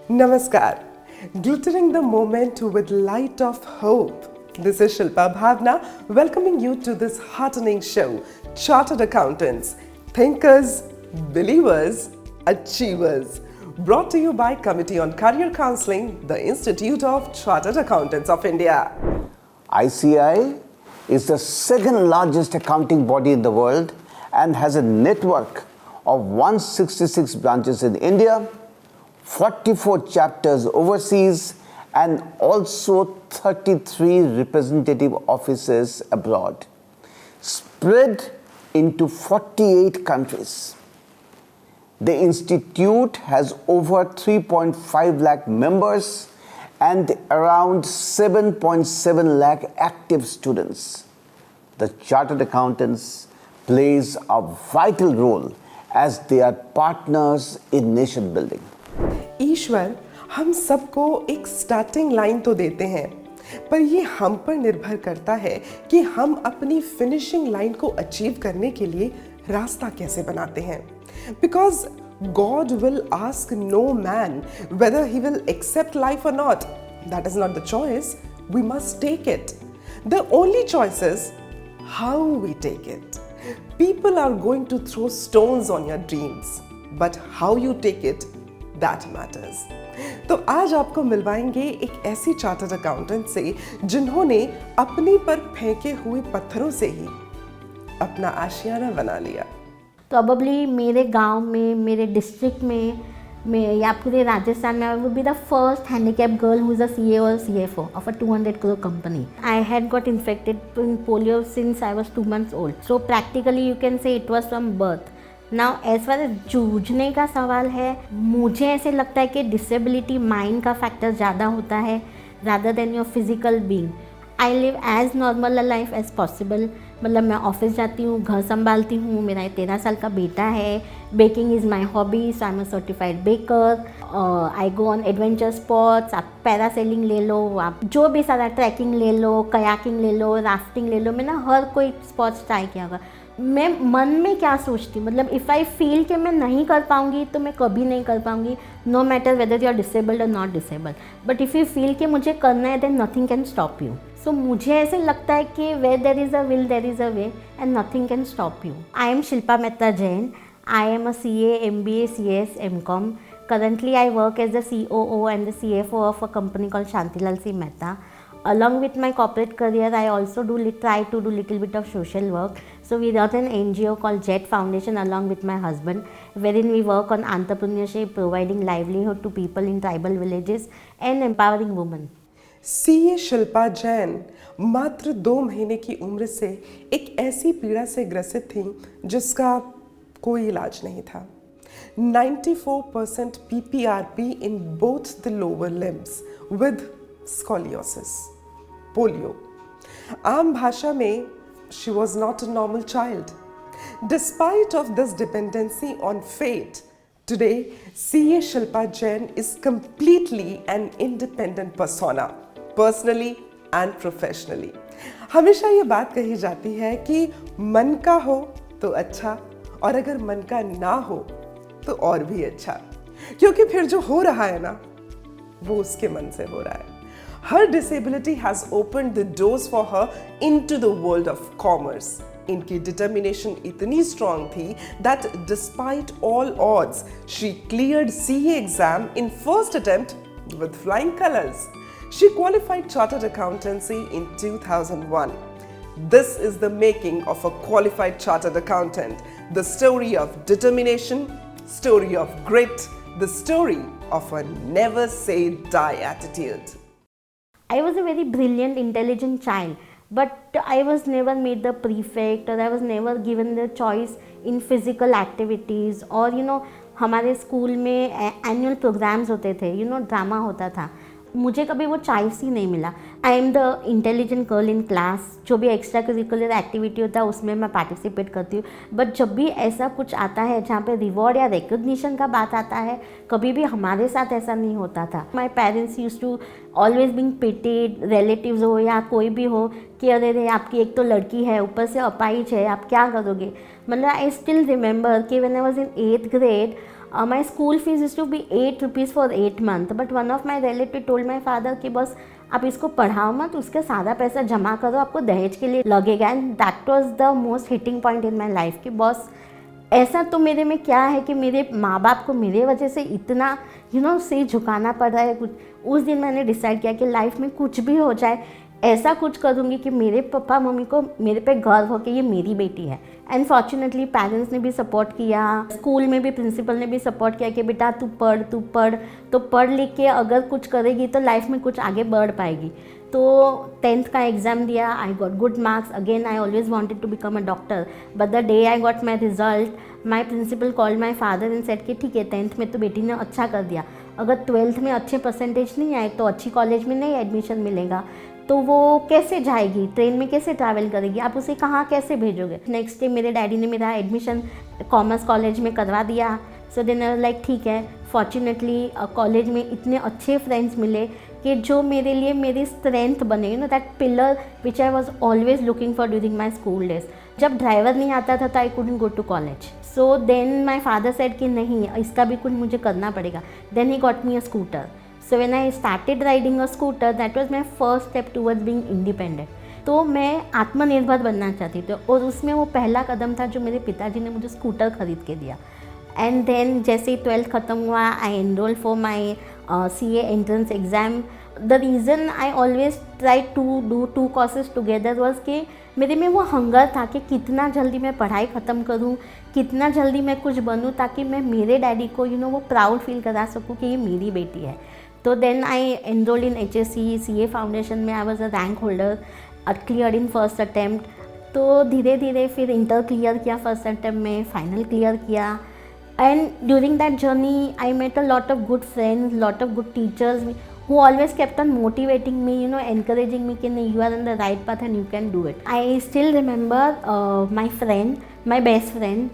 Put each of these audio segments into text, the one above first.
Namaskar. Glittering the moment with light of hope. This is Shilpa Bhavna welcoming you to this heartening show, Chartered Accountants, Thinkers, Believers, Achievers. Brought to you by Committee on Career Counseling, the Institute of Chartered Accountants of India. ICI is the second largest accounting body in the world and has a network of 166 branches in India, 44 chapters overseas, and also 33 representative offices abroad, spread into 48 countries. The institute has over 3.5 lakh members and around 7.7 lakh active students. The Chartered Accountants plays a vital role as they are partners in nation building. ईश्वर हम सबको एक starting line तो देते हैं, पर ये हम पर निर्भर करता है कि हम अपनी फिनिशिंग लाइन को अचीव करने के लिए रास्ता कैसे बनाते हैं. Because God will ask no man whether he will accept life or not. That is not the choice. We must take it. The only choice is how we take it. People are going to throw stones on your dreams, but how you take it, that matters. तो आज आपको मिलवाएंगे एक ऐसी chartered accountant से जिन्होंने अपनी पर फेंके हुए पत्थरों से ही अपना आशियाना बना लिया. प्रॉबली मेरे गांव में, मेरे डिस्ट्रिक्ट में या पूरे राजस्थान में, I would be the first handicap girl who is a CA और CFO of a 200 crore company. I had got infected in polio since I was 2 months old. So practically you can say it was from birth. Now as far as जूझने का सवाल है, मुझे ऐसे लगता है कि डिसेबिलिटी माइंड का फैक्टर ज़्यादा होता है rather than your physical being. I live as normal a life as possible. मतलब मैं ऑफिस जाती हूँ, घर संभालती हूँ, मेरा 13 साल का बेटा है. Baking is my hobby, so I am a certified baker. I go on adventure spots. आप पैरासेलिंग ले लो, आप जो भी सारा ट्रैकिंग ले लो, कयाकिंग ले लो, राफ्टिंग ले लो. मैंने हर कोई स्पॉट्स ट्राई किया होगा. मैं मन में क्या सोचती, मतलब इफ़ आई फील कि मैं नहीं कर पाऊँगी तो मैं कभी नहीं कर पाऊँगी, no matter whether you are disabled और not disabled. But if you feel कि मुझे करना है, then nothing can stop you. So मुझे ऐसे लगता है कि where there is a will there is a way and nothing can stop you. I am Shilpa Mehta Jain. I am a CA, MBA, CS, MCom. Currently, I work as the COO and the CFO of a company called Shantilal C. Mehta. Along with my corporate career, I also try to do little bit of social work. So we run an NGO called Jet Foundation along with my husband, wherein we work on entrepreneurship, providing livelihood to people in tribal villages and empowering women. CA Shilpa Jain मात्र 2 महीने की उम्र से एक ऐसी पीड़ा से ग्रसित थी जिसका कोई इलाज नहीं था. 94% PPRP in both the lower limbs with scoliosis, polio. आम भाषा में she was not a normal child. Despite of this dependency on fate, today CA Shilpa Jain is completely an independent persona, personally and professionally. हमेशा ये बात कही जाती है कि मन का हो तो अच्छा, और अगर मन का ना हो तो और भी अच्छा, क्योंकि फिर जो हो रहा है ना वो उसके मन से हो रहा है. Her disability has opened the doors for her into the world of commerce. इनकी determination इतनी strong थी that despite all odds, she cleared CA exam in first attempt with flying colors. She qualified Chartered Accountancy in 2001. This is the making of a qualified Chartered Accountant. The story of determination, story of grit, the story of a never say die attitude. I was a very brilliant, intelligent child, but I was never made the prefect or I was never given the choice in physical activities or हमारे school में annual programmes होते थे, drama होता था. मुझे कभी वो choice ही नहीं मिला. I am the intelligent girl in class. जो भी एक्स्ट्रा करिकुलर एक्टिविटी होता है उसमें मैं पार्टिसिपेट करती हूँ. बट जब भी ऐसा कुछ आता है जहाँ पे रिवॉर्ड या रिकग्निशन का बात आता है, कभी भी हमारे साथ ऐसा नहीं होता था. My parents use to always being pitted, relatives हो या कोई भी हो, कि अरे आपकी एक तो लड़की है, ऊपर से अपाहिज है, आप क्या करोगे. मतलब आई स्टिल रिमेंबर कि when I was in 8th grade, My school fees used to be 8 rupees for 8 months, but one of my relative told my father कि बस आप इसको पढ़ाओ मत, उसका सारा पैसा जमा करो, आपको दहेज के लिए लगेगा. And that was the most hitting point in my life कि बस ऐसा तो मेरे में क्या है कि मेरे माँ बाप को मेरे वजह से इतना सिर झुकाना पड़ रहा है. कुछ उस दिन मैंने डिसाइड किया कि लाइफ में कुछ भी हो जाए ऐसा कुछ करूँगी कि मेरे पापा मम्मी को मेरे पे गर्व हो कि ये मेरी बेटी है. एंड फॉर्चुनेटली पेरेंट्स ने भी सपोर्ट किया, स्कूल में भी प्रिंसिपल ने भी सपोर्ट किया कि बेटा तू पढ़ तो पढ़ लिख के अगर कुछ करेगी तो लाइफ में कुछ आगे बढ़ पाएगी. तो 10th का एग्ज़ाम दिया, I got good marks. Again I always wanted to become a doctor, but the day I got my result my principal called my father and said कि ठीक है 10th में तो बेटी ने अच्छा कर दिया, अगर 12th में अच्छे परसेंटेज नहीं आए तो अच्छी कॉलेज में नहीं एडमिशन मिलेगा, तो वो कैसे जाएगी, ट्रेन में कैसे ट्रैवल करेगी, आप उसे कहाँ कैसे भेजोगे. नेक्स्ट डे मेरे डैडी ने मेरा एडमिशन कॉमर्स कॉलेज में करवा दिया. सो देन लाइक ठीक है, फॉर्चुनेटली कॉलेज में इतने अच्छे फ्रेंड्स मिले कि जो मेरे लिए मेरी स्ट्रेंथ बने, that pillar which I was always looking for during my school days. जब ड्राइवर नहीं आता था तो I couldn't go to college. So then my father said कि नहीं इसका भी कुछ मुझे करना पड़ेगा. Then he got me a scooter. So when I started riding a scooter, that was my first step towards being independent. तो मैं आत्मनिर्भर बनना चाहती थी और उसमें वो पहला कदम था जो मेरे पिताजी ने मुझे स्कूटर खरीद के दिया. एंड देन जैसे ही 12th ख़त्म हुआ, I enroll for my CA entrance exam. The reason I always try to do 2 courses together was कि मेरे में वो हंगर था कि कितना जल्दी मैं पढ़ाई ख़त्म करूँ, कितना जल्दी मैं कुछ बनूँ ताकि मैं मेरे डैडी को वो प्राउड फील करा सकूँ कि ये मेरी बेटी है. तो then I enroll in HSC CA foundation में. I was a rank holder, clear in first attempt. तो धीरे धीरे फिर इंटर क्लियर किया फर्स्ट अटैम्प्ट में, फाइनल क्लियर किया. And during that journey I met a lot of good friends, lot of good teachers who always kept on motivating me, encouraging me कि नहीं, you are on the right path and you can do it. I still remember my best friend,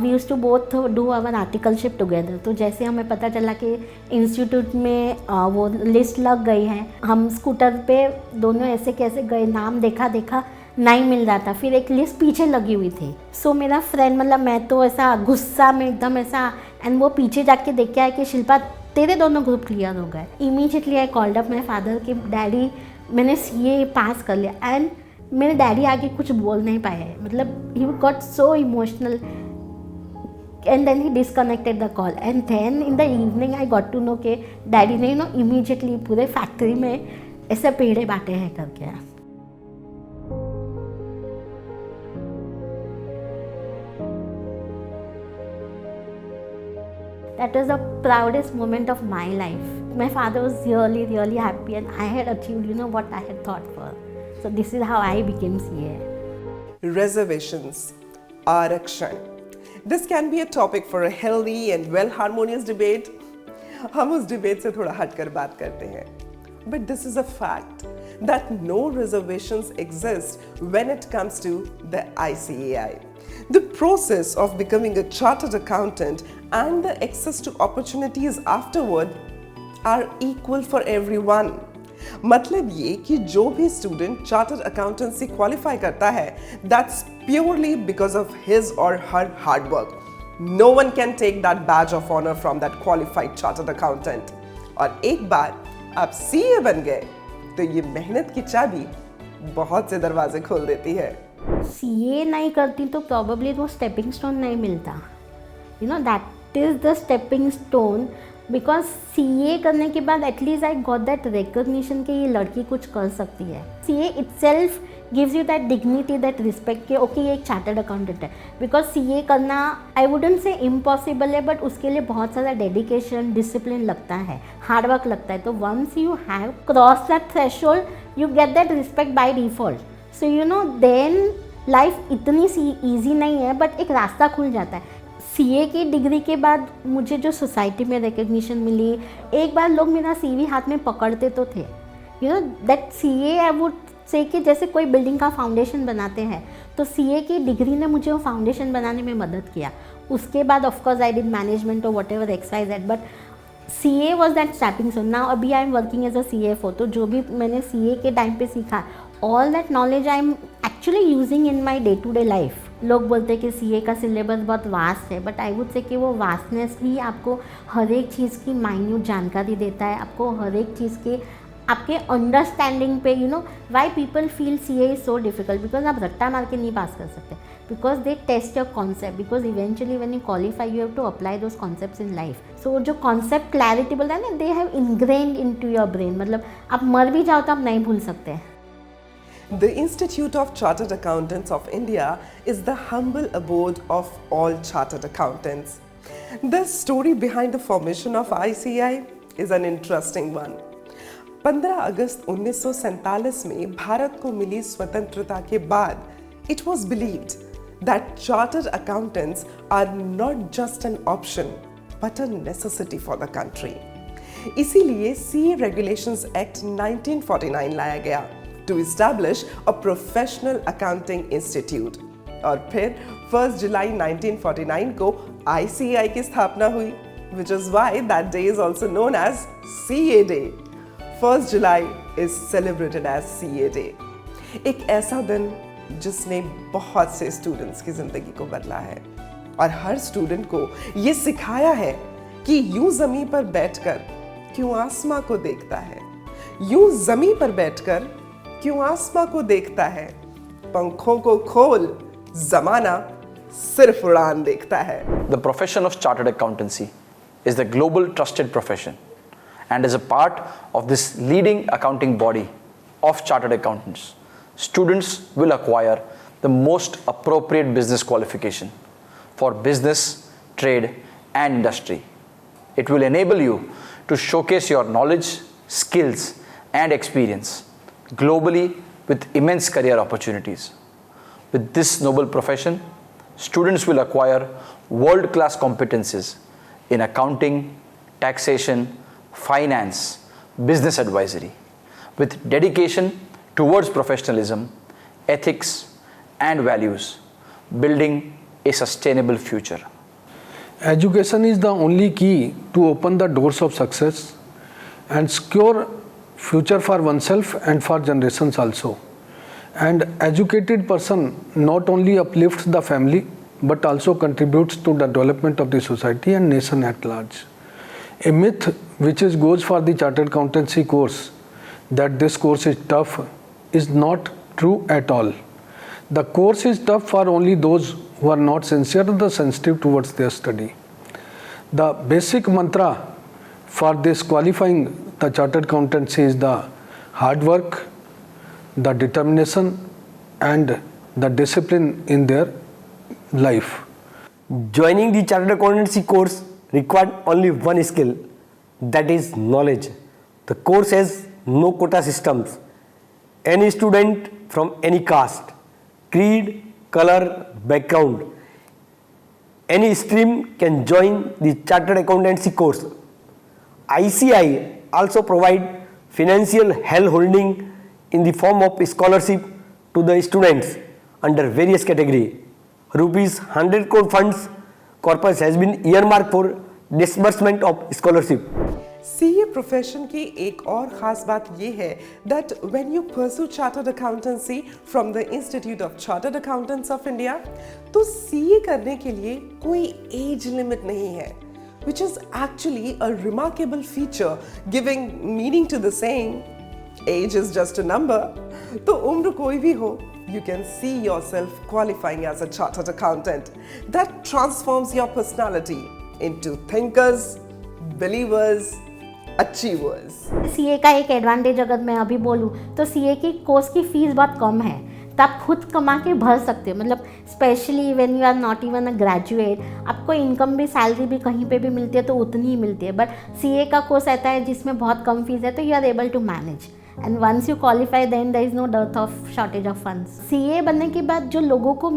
we used to both do our articleship together. तो जैसे हमें पता चला कि institute में वो लिस्ट लग गई है, हम स्कूटर पे दोनों ऐसे कैसे गए, नाम देखा नहीं मिल रहा था, फिर एक लिस्ट पीछे लगी हुई थी. सो मेरा फ्रेंड मैं तो ऐसा गुस्सा में एकदम ऐसा, एंड वो पीछे जाके देख के आया कि शिल्पा तेरे दोनों ग्रुप क्लियर हो गए. Immediately I called up my father कि डैडी मैंने CA पास कर लिया. एंड मेरे डैडी आगे कुछ बोल नहीं पाए, he got so emotional. And then he disconnected the call. And then in the evening I got to know कि डैडी ने इमीडिएटली पूरे फैक्ट्री में ऐसे पेड़े बांटे हैं करके. That was the proudest moment of my life. My father was really, really happy and I had achieved, what I had thought for. So this is how I became CA. Reservations, Arakshan. This can be a topic for a healthy and well-harmonious debate. हम उस debate से थोड़ा हटकर बात करते हैं. But this is a fact that no reservations exist when it comes to the ICAI. The process of becoming a chartered accountant and the access to opportunities afterward are equal for everyone. मतलब ये कि जो भी student chartered accountancy qualify करता है, that's purely because of his or her hard work. No one can take that badge of honor from that qualified chartered accountant. और एक बार आप CA बन गए, तो ये मेहनत की चाबी बहुत से दरवाजे खोल देती है. CA नहीं करती तो प्रॉबेबली वो स्टेपिंग स्टोन नहीं मिलता. That is the stepping stone. Because CA करने के बाद at least I got that recognition कि ये लड़की कुछ कर सकती है. CA itself gives you that dignity, that respect कि ओके ये एक चार्टर्ड अकाउंटेंट है. बिकॉज CA करना आई वुडंट से इम्पॉसिबल है, बट उसके लिए बहुत सारा डेडिकेशन, डिसिप्लिन लगता है, हार्डवर्क लगता है. तो once you have cross that threshold you get that respect by default. So then life इतनी ईजी नहीं है, बट एक रास्ता खुल जाता है. CA की डिग्री के बाद मुझे जो सोसाइटी में रिकग्निशन मिली, एक बार लोग मेरा CV हाथ में पकड़ते तो थे. That CA I would say कि जैसे कोई बिल्डिंग का फाउंडेशन बनाते हैं, तो CA की डिग्री ने मुझे वो फाउंडेशन बनाने में मदद किया. उसके बाद ऑफकोर्स आई डिड मैनेजमेंट और whatever XYZ, but CA was that stepping stone. Now अभी I am working as a CFO. तो जो भी मैंने CA के टाइम पे सीखा, all that knowledge I am actually using in my day-to-day life. लोग बोलते हैं कि सीए का सिलेबस बहुत वास्ट है, बट आई वुड से कि वो वास्टनेस ही आपको हर एक चीज़ की माइन्यूट जानकारी देता है, आपको हर एक चीज़ के आपके अंडरस्टैंडिंग पे why people feel CA is so difficult, because आप रट्टा मार के नहीं पास कर सकते, because they test your concept, because eventually when you qualify you have to apply those concepts in life. So जो कॉन्सेप्ट क्लैरिटी बोलता है ना, they have ingrained in to your brain, मतलब आप मर भी जाओ तो आप नहीं भूल सकते. The Institute of Chartered Accountants of India is the humble abode of all chartered accountants. The story behind the formation of ICI is an interesting one. 15 अगस्त 1947 में भारत को मिली स्वतंत्रता के बाद it was believed that chartered accountants are not just an option but a necessity for the country. इसीलिए CA Regulations Act 1949 लाया गया to establish a professional accounting institute. और फिर 1 जुलाई 1949 को ICAI की स्थापना हुई, which is why that day is also known as CA Day. 1 July is celebrated as CA Day. एक ऐसा दिन जिसने बहुत से स्टूडेंट्स की जिंदगी को बदला है और हर स्टूडेंट को ये सिखाया है कि यूं जमीन पर बैठकर क्यों आसमां को देखता है, यूं जमीन पर बैठकर क्यों आसमां को देखता है, पंखों को खोल जमाना सिर्फ उड़ान देखता है. The profession of chartered accountancy is the global trusted profession and is a part of this leading accounting body of chartered accountants. Students will acquire the most appropriate business qualification for business, trade and industry. It will enable you to showcase your knowledge, skills and experience globally with immense career opportunities. With this noble profession, students will acquire world-class competencies in accounting, taxation, finance, business advisory, with dedication towards professionalism, ethics and values, building a sustainable future. Education is the only key to open the doors of success and secure future for oneself and for generations also. And educated person not only uplifts the family but also contributes to the development of the society and nation at large. A myth which goes for the chartered accountancy course that this course is tough is not true at all. The course is tough for only those who are not sincere or sensitive towards their study. The basic mantra for this qualifying the chartered accountancy is the hard work, the determination and the discipline in their life. Joining the chartered accountancy course required only one skill, that is knowledge. The course has no quota systems. Any student from any caste, creed, color, background, any stream can join the chartered accountancy course. ICI also provide financial handholding in the form of scholarship to the students under various category. Rupees 100 crore funds corpus has been earmarked for disbursement of scholarship. CA profession की एक और खास बात ये है that when you pursue chartered accountancy from the Institute of Chartered Accountants of India, तो CA करने के लिए कोई एज लिमिट नहीं है, which is actually a remarkable feature giving meaning to the saying age is just a number. तो उम्र कोई भी हो, you can see yourself qualifying as a chartered accountant. That transforms your personality into thinkers, believers, achievers. CA का एक advantage अगर मैं अभी बोलूँ तो सीए की कोर्स की फीस बहुत कम है, तो आप खुद कमा के भर सकते हो. मतलब specially when you are not even a graduate, आपको इनकम भी सैलरी भी कहीं पे भी मिलती है तो उतनी ही मिलती है. बट सीए का कोर्स रहता है जिसमें बहुत कम फीस है, तो you are able to manage and once you qualify then there is no dearth of shortage of funds. CA बनने के बाद जो लोगों को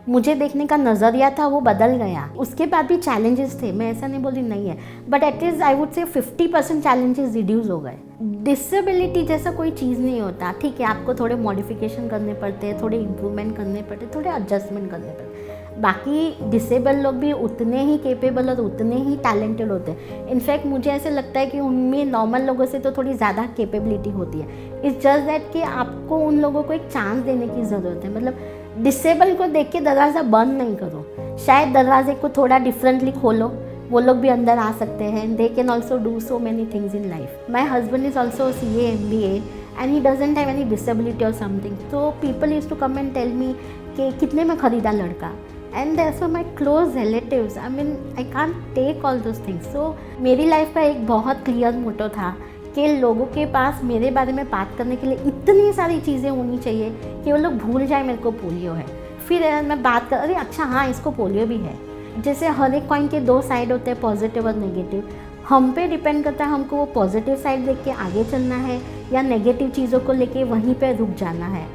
मुझे देखने का नज़रिया था वो बदल गया. उसके बाद भी चैलेंजेस थे, मैं ऐसा नहीं बोल रही नहीं है, but at least I would say 50% challenges reduce हो गए. डिसेबिलिटी जैसा कोई चीज़ नहीं होता. ठीक है, आपको थोड़े मॉडिफिकेशन करने पड़ते हैं, थोड़े इम्प्रूवमेंट करने पड़ते, थोड़े एडजस्टमेंट करने पड़ते, बाकी डिसेबल लोग भी उतने ही केपेबल और उतने ही टैलेंटेड होते हैं. इनफैक्ट मुझे ऐसे लगता है कि उनमें नॉर्मल लोगों से तो थोड़ी ज़्यादा कैपेबिलिटी होती है. इट्स जस्ट दैट कि आपको उन लोगों को एक चांस देने की ज़रूरत है. मतलब डिसेबल को देख के दरवाज़ा बंद नहीं करो, शायद दरवाजे को थोड़ा डिफरेंटली खोलो, वो लोग भी अंदर आ सकते हैं. They can also do so many things in life. My husband is also CA MBA and he doesn't have any disability or something. So people used to come and tell me कि कितने में ख़रीदा लड़का. And that's for my close relatives. I mean, I can't take all those things. So मेरी life का एक बहुत clear मोटो था कि लोगों के पास मेरे बारे में बात करने के लिए इतनी सारी चीज़ें होनी चाहिए कि वो लोग भूल जाए मेरे को पोलियो है. फिर मैं बात कर, अरे अच्छा हाँ इसको पोलियो भी है. जैसे हर एक कॉइन के दो साइड होते हैं, पॉजिटिव और नेगेटिव. हम पे डिपेंड करता है हमको वो पॉजिटिव साइड देख के आगे चलना है या नेगेटिव चीज़ों को लेके वहीं पे रुक जाना है.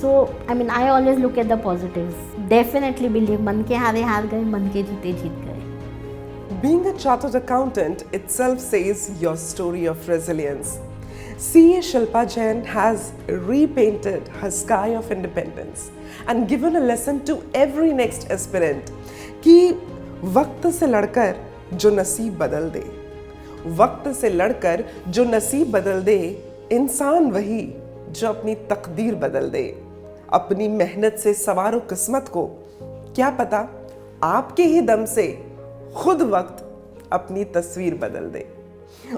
So I mean I always look at the positives. Definitely believe मन के हारे हार गए, मन के जीते जीत गए. Being a chartered accountant itself says your story of resilience. CA Shilpa Jain has repainted her sky of independence and given a lesson to every next aspirant कि वक्त से लड़कर जो नसीब बदल दे, वक्त से लड़कर जो नसीब बदल दे, इंसान वही जो अपनी तकदीर बदल दे. अपनी मेहनत से सवारो किस्मत को, क्या पता आपके ही दम से खुद वक्त अपनी तस्वीर बदल दे.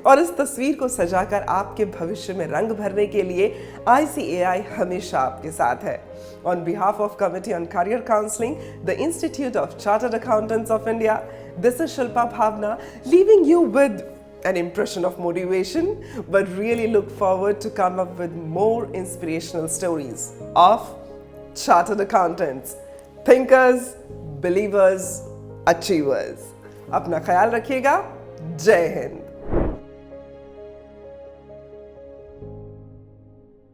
और इस तस्वीर को सजाकर आपके भविष्य में रंग भरने के लिए ICAI हमेशा आपके साथ है. On behalf of Committee on Career Counseling, the Institute of Chartered Accountants of India, this is Shilpa Bhavna leaving you with an impression of motivation, but really look forward to come up with more inspirational stories of Chartered Accountants, thinkers, believers, achievers. अपना ख्याल रखिएगा. जय हिंद.